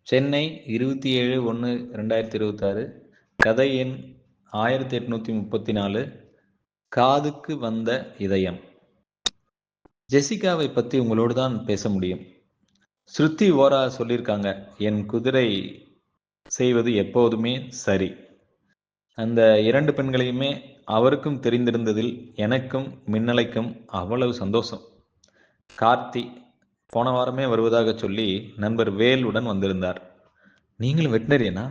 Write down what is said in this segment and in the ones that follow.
சென்னை 27/1/2026. கதை எண் 1834. காதுக்கு வந்த இதயம். ஜெசிகாவை பத்தி உங்களோடு தான் பேச முடியும். ஸ்ருதி ஓரா சொல்லியிருக்காங்க, என் குதிரை செய்வது எப்போதுமே சரி. அந்த 2 பெண்களையுமே அவருக்கும் தெரிந்திருந்ததில் எனக்கும் மின்னலைக்கும் அவ்வளவு சந்தோஷம். கார்த்தி போன வாரமே வருவதாக சொல்லி நண்பர் வேலுடன் வந்திருந்தார். நீங்களும் வெட்டினரியனா?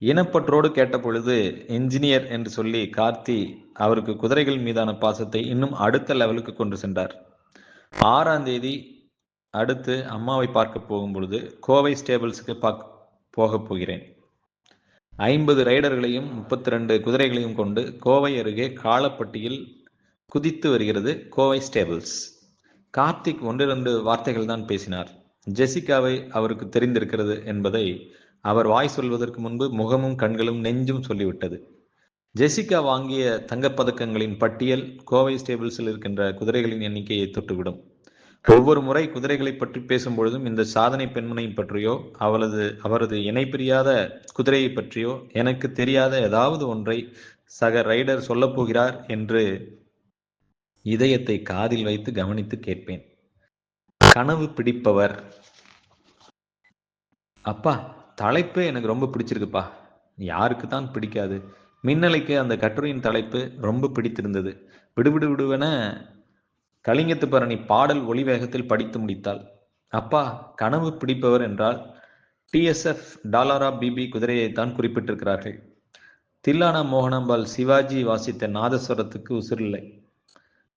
இனப்பற்றோடு கேட்ட பொழுது இன்ஜினியர் என்று சொல்லி கார்த்தி அவருக்கு குதிரைகள் மீதான பாசத்தை இன்னும் அடுத்த லெவலுக்கு கொண்டு சென்றார். 6ஆம் தேதி அடுத்து அம்மாவை பார்க்க போகும் பொழுது கோவை ஸ்டேபிள்ஸுக்கு போகப் போகிறேன். 50 ரைடர்களையும் 32 குதிரைகளையும் கொண்டு கோவை அருகே காலப்பட்டியில் குதித்து வருகிறது கோவை ஸ்டேபிள்ஸ். கார்த்திக் 1-2 வார்த்தைகள் தான் பேசினார். ஜெசிகாவை அவருக்கு தெரிந்திருக்கிறது என்பதை அவர் வாய் சொல்வதற்கு முன்பு முகமும் கண்களும் நெஞ்சும் சொல்லிவிட்டது. ஜெசிகா வாங்கிய தங்கப்பதக்கங்களின் பட்டியல் கோவை ஸ்டேபிள்ஸில் இருக்கின்ற குதிரைகளின் எண்ணிக்கையை தொட்டுவிடும். ஒவ்வொரு முறை குதிரைகளை பற்றி பேசும் பொழுதும் இந்த சாதனை பெண்மனை பற்றியோ அவரது இணை பிரியாத குதிரையை பற்றியோ எனக்கு தெரியாத ஏதாவது ஒன்றை சக ரைடர் சொல்லப் போகிறார் என்று இதயத்தை காதில் வைத்து கவனித்து கேட்பேன். கனவு பிடிப்பவர். அப்பா, தலைப்பே எனக்கு ரொம்ப பிடிச்சிருக்குப்பா. யாருக்கு தான் பிடிக்காது? மின்னலைக்கு அந்த கட்டுரையின் தலைப்பு ரொம்ப பிடித்திருந்தது. விடுவிடு விடுவென கலிங்கத்து பரணி பாடல் ஒளி வேகத்தில் படித்து முடித்தாள். அப்பா, கனவு பிடிப்பவர் என்றால் TSF டாலரா பிபி குதிரையைத்தான் குறிப்பிட்டிருக்கிறார்கள். தில்லானா மோகனாம்பாள் சிவாஜி வாசித்த நாதஸ்வரத்துக்கு உசிரில்லை.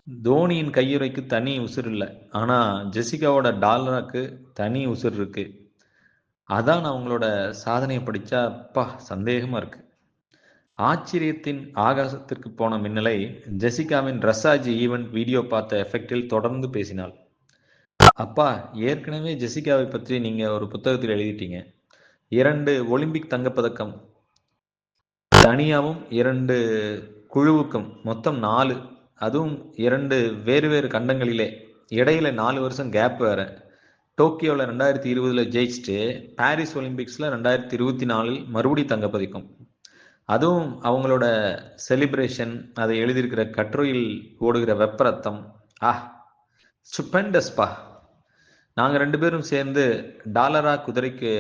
தோனியின் கையுறைக்கு தனி உசுர் இல்லை. ஆனா ஜெசிகாவோட டாலராக்கு தனி உசுர் இருக்கு. அதான் அவங்களோட சாதனையை படிச்சா அப்பா சந்தேகமா இருக்கு. ஆச்சரியத்தின் ஆகாசத்திற்கு போன மின்னலை ஜெசிகாவின் ரசாஜி ஈவெண்ட் வீடியோ பார்த்த எஃபெக்டில் தொடர்ந்து பேசினாள். அப்பா, ஏற்கனவே ஜெசிகாவை பற்றி நீங்க ஒரு புத்தகத்தில் எழுதிட்டீங்க. 2 ஒலிம்பிக் தங்கப்பதக்கம் தனியாவும் 2 குழுவுக்கும், மொத்தம் 4. அதுவும் 2 வேறு கண்டங்களிலே. இடையில 4 வருஷம் கேப் வேற. டோக்கியோவில் 2020 ஜெயிச்சுட்டு பாரிஸ் ஒலிம்பிக்ஸில் 2024 மறுபடி தங்கப்பதிக்கும். அதுவும் அவங்களோட செலிப்ரேஷன், அதை எழுதியிருக்கிற கட்டுரையில் ஓடுகிற வெப்பரத்தம், ஸ்டுபெண்டஸ்பா. நாங்கள் 2 பேரும் சேர்ந்து டாலரா குதிரைக்கு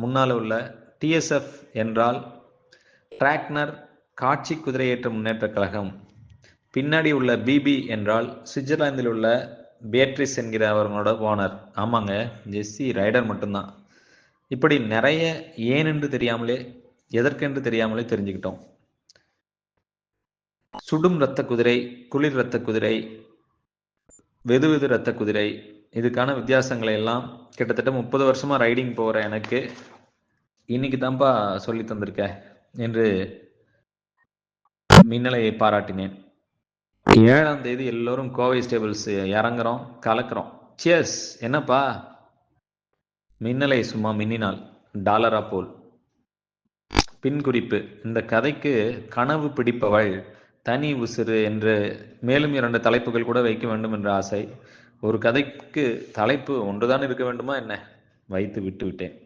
முன்னால் உள்ள TSF என்றால் டிராக்னர் காட்சி குதிரையேற்ற முன்னேற்ற கழகம், பின்னாடி உள்ள பிபி என்றால் சுவிட்சர்லாந்தில் உள்ள பேட்ரிஸ் என்கிற அவர்களோட ஓனர். ஆமாங்க, ஜெஸ்ஸி ரைடர் மட்டும்தான். இப்படி நிறைய ஏனென்று தெரியாமலே எதற்கென்று தெரியாமலே தெரிஞ்சுக்கிட்டோம். சுடும் இரத்த குதிரை, குளிர் இரத்த குதிரை, வெது இரத்த குதிரை, இதுக்கான வித்தியாசங்களை எல்லாம் கிட்டத்தட்ட 30 வருஷமா ரைடிங் போகிற எனக்கு இன்னைக்கு தான்ப்பா சொல்லி தந்திருக்க என்று மின்னலையை பாராட்டினேன். 7ஆம் தேதி எல்லோரும் கோவை ஸ்டேபிள்ஸ் இறங்குறோம், கலக்கிறோம். சியர்ஸ். என்னப்பா? மின்னலை சும்மா மின்னினாள், டாலரா போல். பின் குறிப்பு: இந்த கதைக்கு கனவு பிடிப்பவள், தனி உசுறு என்று மேலும் 2 தலைப்புகள் கூட வைக்க வேண்டும் என்ற ஆசை. ஒரு கதைக்கு தலைப்பு ஒன்றுதான் இருக்க வேண்டுமா என்ன? வைத்து விட்டு விட்டேன்.